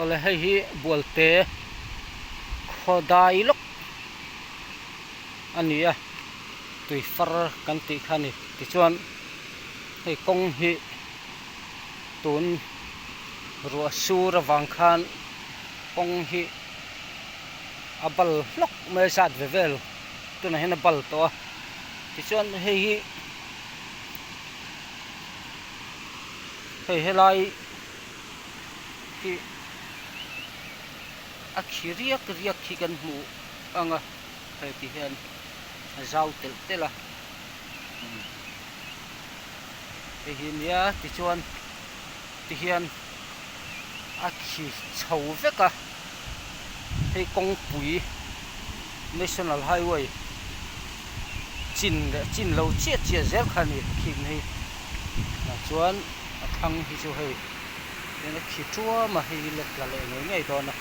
ole hei hi bualte khodai lok ania tui far kan ti khani ti chuan hei kong hi tun ruwa sur awang khan kong hi abal lok me sat vevel tuna hen abal to ti chuan hei helai ki riak khi kan hmu anga hei ti hian zau tel tela hei hi nia ti chuan ti hian khi chho veka hei kong pui national highway chin lo chia zel khani khi nei na chuan thang hi chu hei nên khi tua mà hi lek la le ngai do na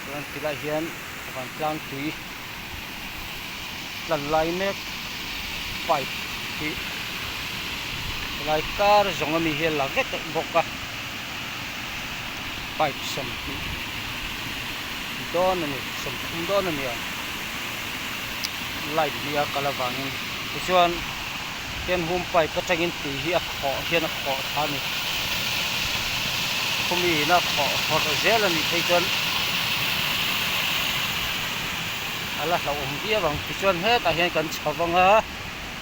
chuan ti lai hian van tlang tui lan lai mek pipe hi lai kar zong mi hi la vek boka pipe som hi don ni som don ni lai dia kalawang ti chuan ken hum pipe patangin ti hi a kho hian a kho thani khumi na kho zel ani thei chuan ala la dia bang ti chuan he ta hian kan chawanga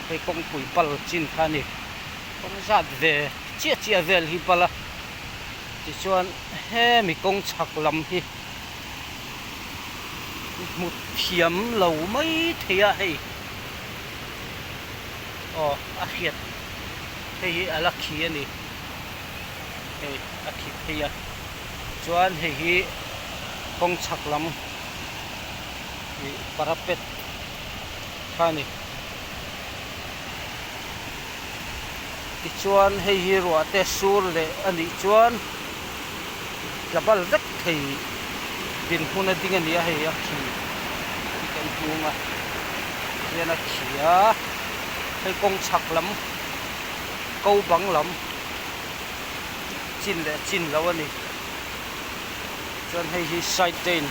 hei kong pui pal chin khani kong zat ve chia vel hi pala ti chuan he mi kong chak lam hi mut thiam lo mai thia hei a khiat hei ala khi ani hei a khi thia chuan hei hi kong chak lam hi parapet khani ti chuan hei hi ruate sur le ani chuan labal vek thei bin huna ding ani a hei a khi ti kan hunga hian a khia hei kong chak lam câu bang lam chin lo ani chuan hei hi side lane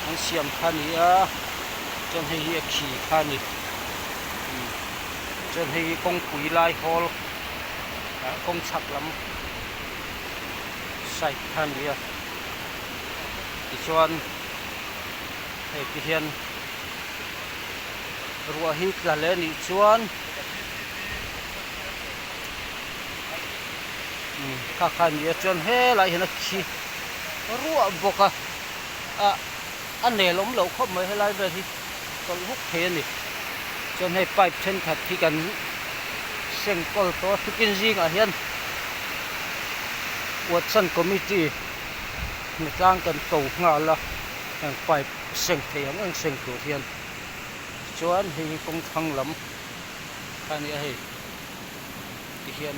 an siam khani a chuan hei hi a khi khani chuan hei kong pui lai hall kong chak lam side khani a ti chuan hei ti hian ruwa hi tla le ni chuan kha khan ni chuan he lai hian a khi ruwa boka a nelom lo khop mai helai ve hi tol huk the ni chuan hei pipe then that hi kan seng kol to thukin jing a hian watson committee ni tlang kan to nga la ang pipe seng theiam ang seng tu hian chuan hei kong thang lam khani a hei ti hian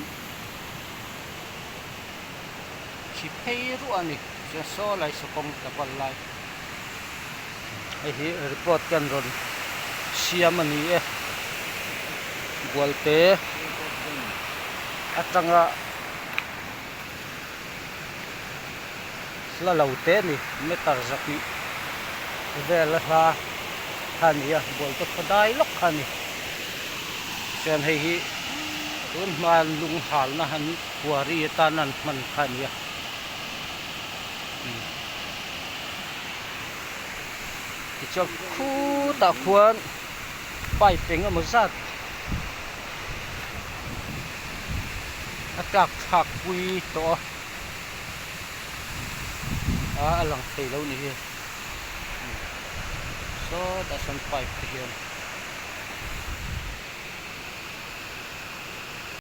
khi phei ru ani cha so lai so kong tapal lai hi report kan ron siam ani e bualte atanga la laute ni metar zaki vel ha khania bualte khodai lok khani chen hei hi tun man lung hal na han huari tanan man khania cho khu ta khuan pai peng am zat atak thak pui to alang thei lo ni hi so da san pai hian